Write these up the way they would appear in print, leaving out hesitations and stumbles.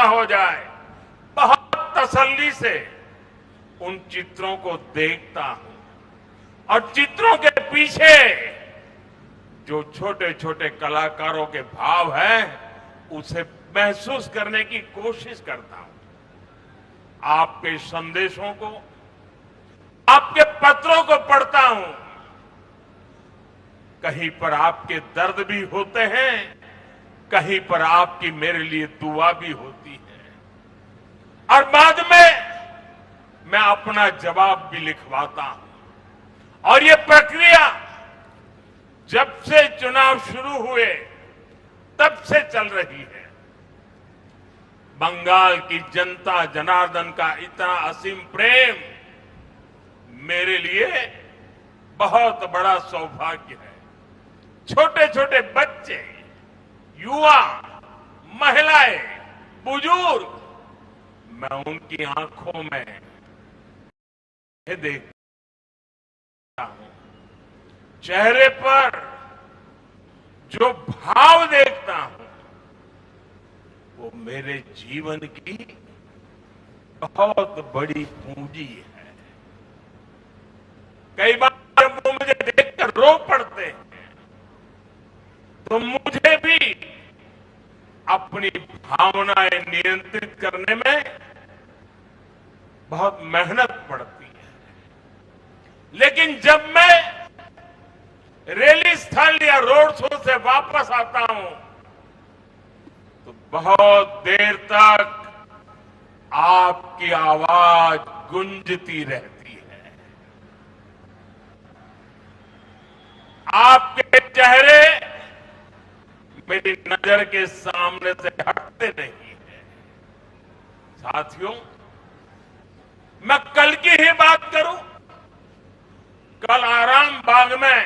हो जाए, बहुत तसल्ली से उन चित्रों को देखता हूं और चित्रों के पीछे जो छोटे छोटे कलाकारों के भाव हैं उसे महसूस करने की कोशिश करता हूं। आपके संदेशों को, आपके पत्रों को पढ़ता हूं। कहीं पर आपके दर्द भी होते हैं, कहीं पर आपकी मेरे लिए दुआ भी होती है और बाद में मैं अपना जवाब भी लिखवाता हूं। और ये प्रक्रिया जब से चुनाव शुरू हुए तब से चल रही है। बंगाल की जनता जनार्दन का इतना असीम प्रेम मेरे लिए बहुत बड़ा सौभाग्य है। छोटे छोटे बच्चे, युवा, महिलाएं, बुजुर्ग, मैं उनकी आंखों में देखता हूं, चेहरे पर जो भाव देखता हूं वो मेरे जीवन की बहुत बड़ी पूंजी है। कई बार जब वो मुझे देखकर रो पड़ते हैं तो मुझे भी अपनी भावनाएं नियंत्रित करने में बहुत मेहनत पड़ती है। लेकिन जब मैं रैली स्थल या रोड शो से वापस आता हूं तो बहुत देर तक आपकी आवाज गूंजती रहती है। आपके चेहरे मेरी नजर के सामने से हटते नहीं है। साथियों, मैं कल की ही बात करूं, कल आराम बाग में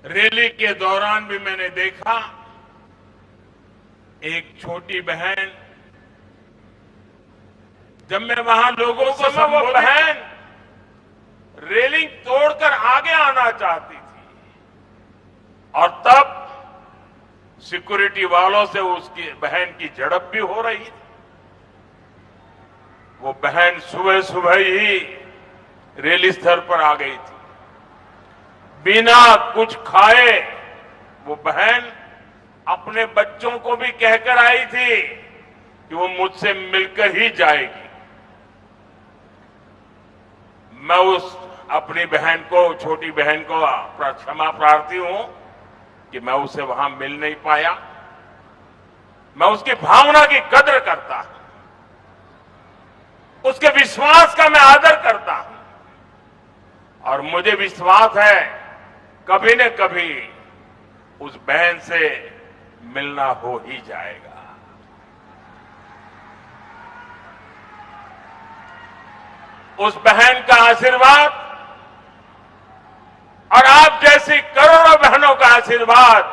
रैली के दौरान भी मैंने देखा एक छोटी बहन, जब मैं वहां लोगों को वो बहन रेलिंग तोड़कर आगे आना चाहती थी और तब सिक्योरिटी वालों से उसकी बहन की झड़प भी हो रही थी। वो बहन सुबह सुबह ही रैली स्थल पर आ गई थी। बिना कुछ खाए वो बहन अपने बच्चों को भी कहकर आई थी कि वो मुझसे मिलकर ही जाएगी। मैं उस अपनी बहन को, छोटी बहन को क्षमा प्रार्थी हूं कि मैं उसे वहां मिल नहीं पाया। मैं उसकी भावना की कदर करता हूं, उसके विश्वास का मैं आदर करता हूं और मुझे विश्वास है कभी न कभी उस बहन से मिलना हो ही जाएगा। उस बहन का आशीर्वाद और आप जैसी करोड़ों बहनों का आशीर्वाद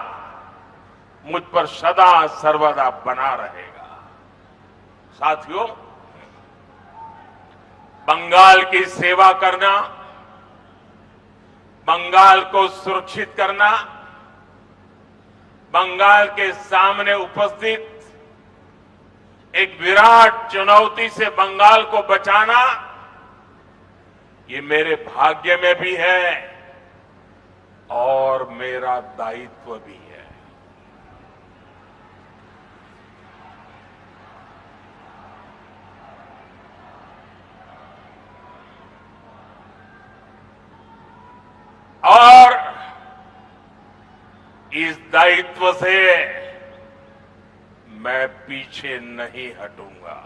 मुझ पर सदा सर्वदा बना रहेगा। साथियों, बंगाल की सेवा करना, बंगाल को सुरक्षित करना, बंगाल के सामने उपस्थित एक विराट चुनौती से बंगाल को बचाना, ये मेरे भाग्य में भी है और मेरा दायित्व भी है। और इस दायित्व से मैं पीछे नहीं हटूंगा।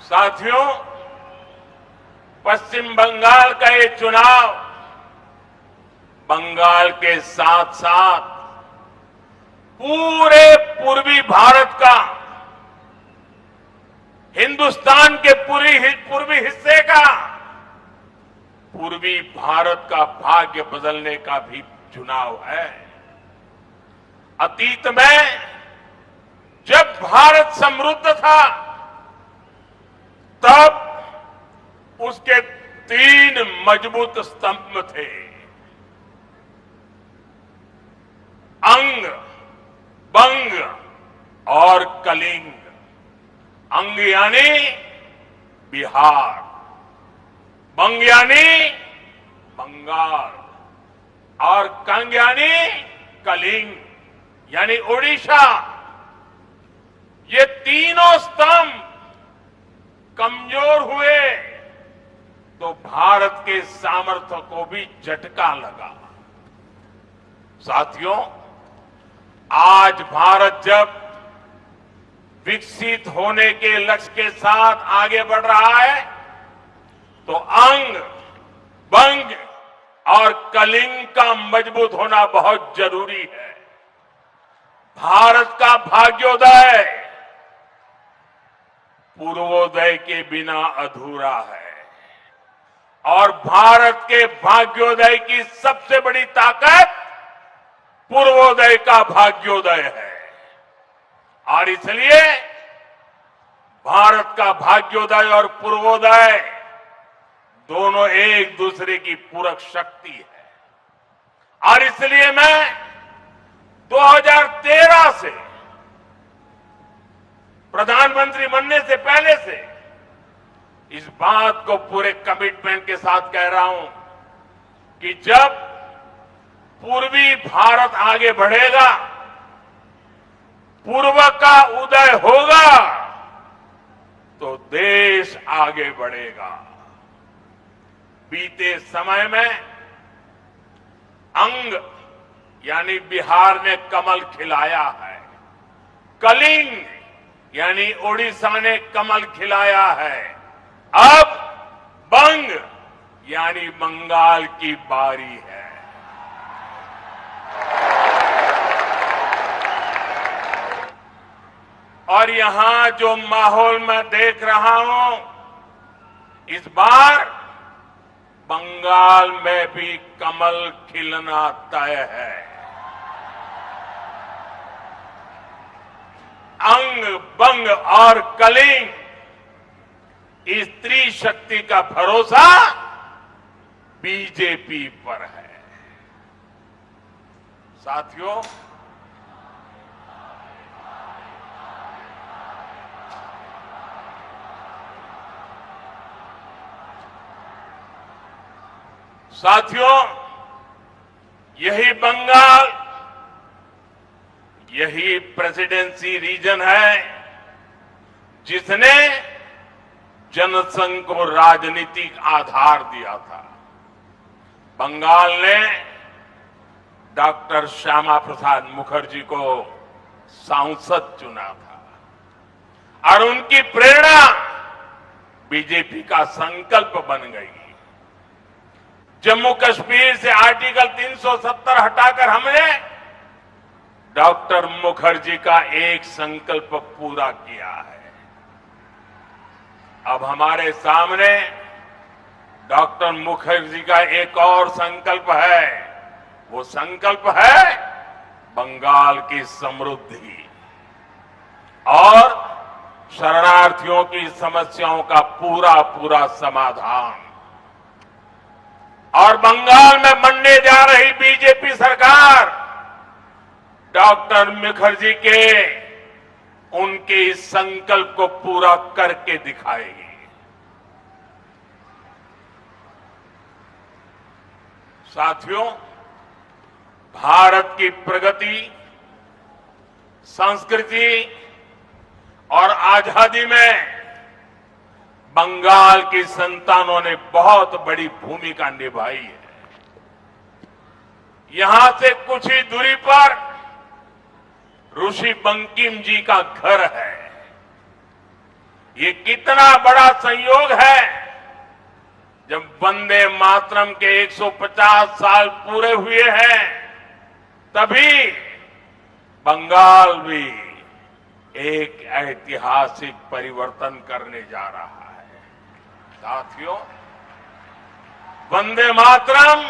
साथियों, पश्चिम बंगाल का ये चुनाव बंगाल के साथ साथ पूरे पूर्वी भारत का, हिंदुस्तान के पूर्वी हिस्से का, पूर्वी भारत का भाग्य बदलने का भी चुनाव है। अतीत में जब भारत समृद्ध था तब उसके 3 मजबूत स्तंभ थे। कलिंग। अंग यानी बिहार, बंग यानी बंगाल और कंग यानी कलिंग यानी ओडिशा। ये तीनों स्तंभ कमजोर हुए तो भारत के सामर्थ्य को भी झटका लगा। साथियों, आज भारत जब विकसित होने के लक्ष्य के साथ आगे बढ़ रहा है तो अंग, बंग और कलिंग का मजबूत होना बहुत जरूरी है। भारत का भाग्योदय पूर्वोदय के बिना अधूरा है और भारत के भाग्योदय की सबसे बड़ी ताकत पूर्वोदय का भाग्योदय है। और इसलिए भारत का भाग्योदय और पूर्वोदय दोनों एक दूसरे की पूरक शक्ति है। और इसलिए मैं 2013 से प्रधानमंत्री बनने से पहले से इस बात को पूरे कमिटमेंट के साथ कह रहा हूं कि जब पूर्वी भारत आगे बढ़ेगा, पूर्व का उदय होगा तो देश आगे बढ़ेगा। बीते समय में अंग यानी बिहार ने कमल खिलाया है, कलिंग यानी ओडिशा ने कमल खिलाया है, अब बंग यानी बंगाल की बारी है। और यहां जो माहौल मैं देख रहा हूं, इस बार बंगाल में भी कमल खिलना तय है। अंग, बंग और कलिंग, इस त्रिशक्ति का भरोसा बीजेपी पर है। साथियों, यही बंगाल, यही प्रेसिडेंसी रीजन है जिसने जनसंघ को राजनीतिक आधार दिया था। बंगाल ने डॉक्टर श्यामा प्रसाद मुखर्जी को सांसद चुना था और उनकी प्रेरणा बीजेपी का संकल्प बन गई। जम्मू कश्मीर से आर्टिकल 370 हटाकर हमने डॉक्टर मुखर्जी का एक संकल्प पूरा किया है। अब हमारे सामने डॉक्टर मुखर्जी का एक और संकल्प है। वो संकल्प है बंगाल की समृद्धि और शरणार्थियों की समस्याओं का पूरा पूरा समाधान। और बंगाल में बनने जा रही बीजेपी सरकार डॉक्टर मुखर्जी के उनके इस संकल्प को पूरा करके दिखाएगी। साथियों, भारत की प्रगति, संस्कृति और आजादी में बंगाल की संतानों ने बहुत बड़ी भूमिका निभाई है। यहां से कुछ ही दूरी पर ऋषि बंकिम जी का घर है। ये कितना बड़ा संयोग है जब वंदे मातरम के 150 साल पूरे हुए हैं, तभी बंगाल भी एक ऐतिहासिक परिवर्तन करने जा रहा है। साथियों, वंदे मातरम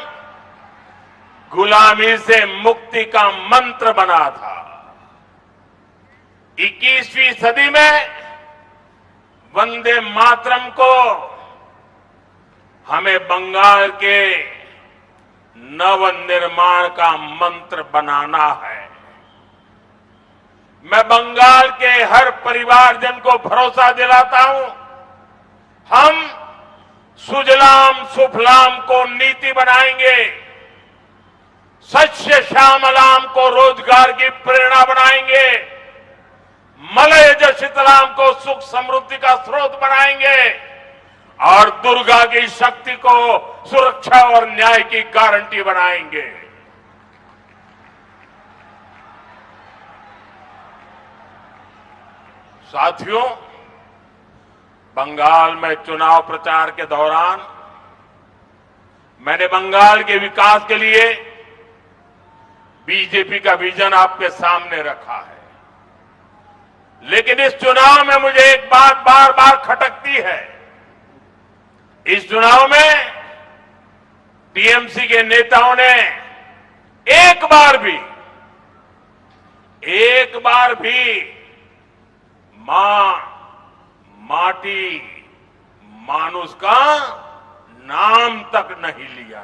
गुलामी से मुक्ति का मंत्र बना था। 21वीं सदी में वंदे मातरम को हमें बंगाल के नव निर्माण का मंत्र बनाना है। मैं बंगाल के हर परिवारजन को भरोसा दिलाता हूं, हम सुजलाम सुफलाम को नीति बनाएंगे, शस्य श्यामलाम को रोजगार की प्रेरणा बनाएंगे, मलयज शीतलाम को सुख समृद्धि का स्रोत बनाएंगे और दुर्गा की शक्ति को सुरक्षा और न्याय की गारंटी बनाएंगे। साथियों, बंगाल में चुनाव प्रचार के दौरान मैंने बंगाल के विकास के लिए बीजेपी का विजन आपके सामने रखा है, लेकिन इस चुनाव में मुझे एक बात बार बार खटकती है। इस चुनाव में टीएमसी के नेताओं ने एक बार भी मां, माटी, मानुष का नाम तक नहीं लिया।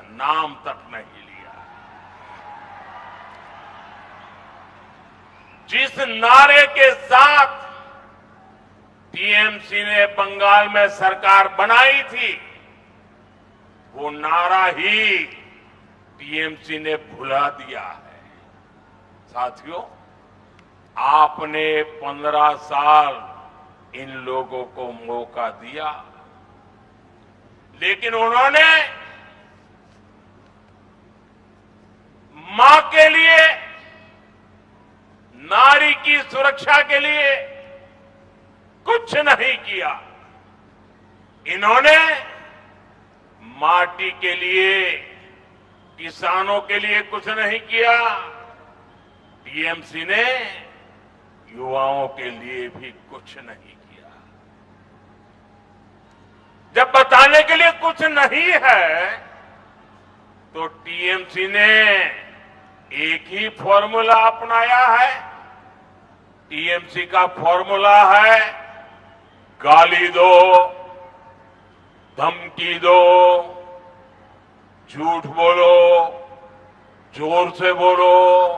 जिस नारे के साथ टीएमसी ने बंगाल में सरकार बनाई थी, वो नारा ही टीएमसी ने भुला दिया है। साथियों, आपने 15 साल इन लोगों को मौका दिया, लेकिन उन्होंने मां के लिए, नारी की सुरक्षा के लिए कुछ नहीं किया। इन्होंने माटी के लिए, किसानों के लिए कुछ नहीं किया। टीएमसी ने युवाओं के लिए भी कुछ नहीं किया। जब बताने के लिए कुछ नहीं है, तो टीएमसी ने एक ही फॉर्मूला अपनाया है। टीएमसी का फॉर्मूला है, गाली दो, धमकी दो, झूठ बोलो, जोर से बोलो,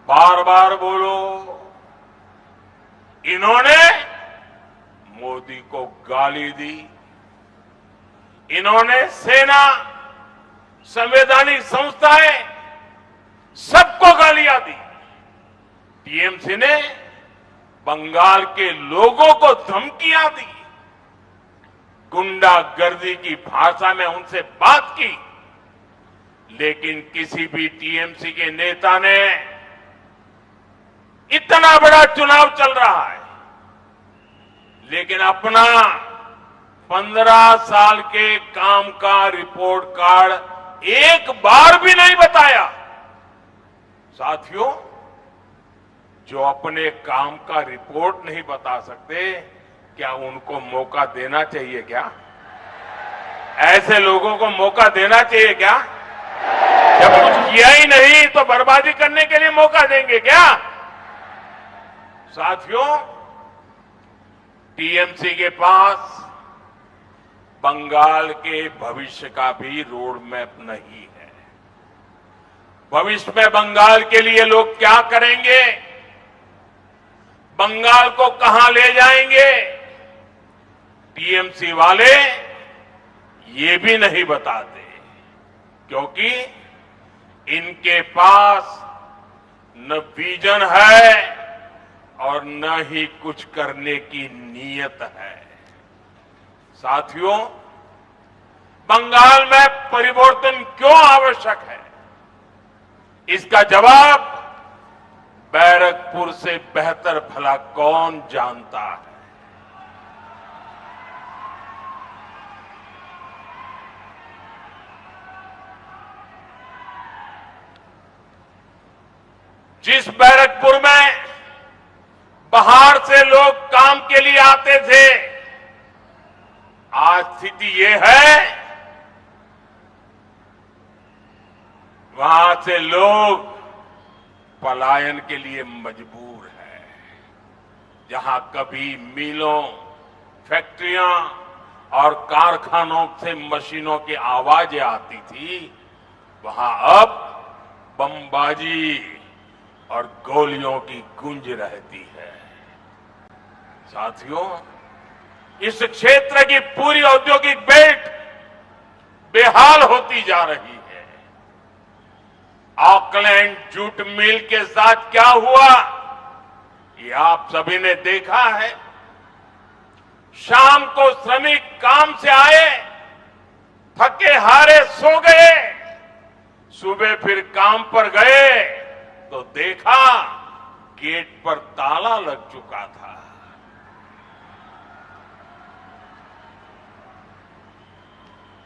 बार बार बोलो। इन्होंने मोदी को गाली दी, इन्होंने सेना, संवैधानिक संस्थाएं, सबको गालियां दी। टीएमसी ने बंगाल के लोगों को धमकियां दी, गुंडागर्दी की भाषा में उनसे बात की, लेकिन किसी भी टीएमसी के नेता ने, इतना बड़ा चुनाव चल रहा है, लेकिन अपना 15 साल के काम का रिपोर्ट कार्ड एक बार भी नहीं बताया। साथियों, जो अपने काम का रिपोर्ट नहीं बता सकते, क्या उनको मौका देना चाहिए क्या? ऐसे लोगों को मौका देना चाहिए क्या? जब कुछ किया ही नहीं तो बर्बादी करने के लिए मौका देंगे क्या? साथियों, टीएमसी के पास बंगाल के भविष्य का भी रोड मैप नहीं है। भविष्य में बंगाल के लिए लोग क्या करेंगे, बंगाल को कहां ले जाएंगे, टीएमसी वाले ये भी नहीं बताते, क्योंकि इनके पास न विजन है और न ही कुछ करने की नीयत है। साथियों, बंगाल में परिवर्तन क्यों आवश्यक है, इसका जवाब बैरकपुर से बेहतर भला कौन जानता है। जिस बैरकपुर में बाहर से लोग काम के लिए आते थे, आज स्थिति ये है, वहां से लोग पलायन के लिए मजबूर है। जहां कभी मिलों, फैक्ट्रियां और कारखानों से मशीनों की आवाजें आती थी, वहां अब बमबाजी, और गोलियों की गूंज रहती है। साथियों, इस क्षेत्र की पूरी औद्योगिक बेल्ट बेहाल होती जा रही है। ऑकलैंड जूट मिल के साथ क्या हुआ, ये आप सभी ने देखा है। शाम को श्रमिक काम से आए, थके हारे सो गए, सुबह फिर काम पर गए तो देखा गेट पर ताला लग चुका था।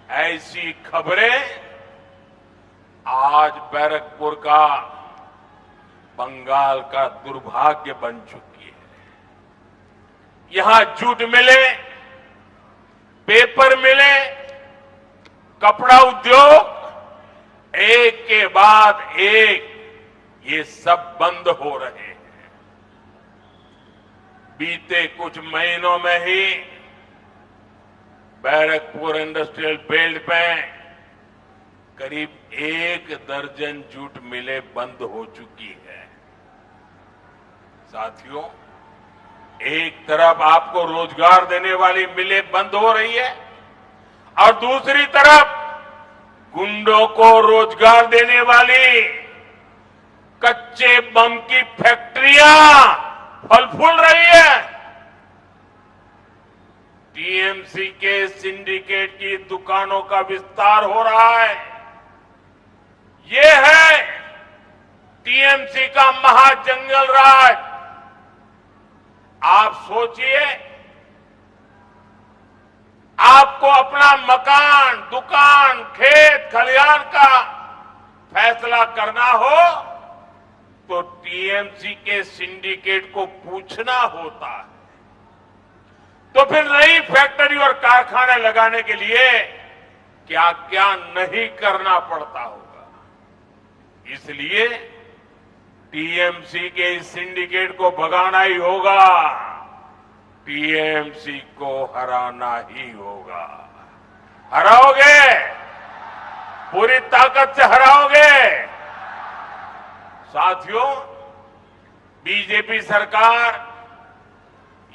ऐसी खबरें आज बैरकपुर का, बंगाल का दुर्भाग्य बन चुकी है। यहां जूट मिले, पेपर मिले, कपड़ा उद्योग, एक के बाद एक ये सब बंद हो रहे हैं। बीते कुछ महीनों में ही बैरकपुर इंडस्ट्रियल बेल्ट में करीब 1 दर्जन जूट मिलें बंद हो चुकी है। साथियों, एक तरफ आपको रोजगार देने वाली मिलें बंद हो रही है और दूसरी तरफ गुंडों को रोजगार देने वाली कच्चे बम की फैक्ट्रियां फल फूल रही है। टीएमसी के सिंडिकेट की दुकानों का विस्तार हो रहा है। ये है टीएमसी का महाजंगल राज। आप सोचिए, आपको अपना मकान, दुकान, खेत खलिहान का फैसला करना हो तो टीएमसी के सिंडिकेट को पूछना होता है। तो फिर नई फैक्ट्री और कारखाने लगाने के लिए क्या क्या नहीं करना पड़ता होगा। इसलिए टीएमसी के इस सिंडिकेट को भगाना ही होगा, टीएमसी को हराना ही होगा। हराओगे, पूरी ताकत से हराओगे। साथियों, बीजेपी सरकार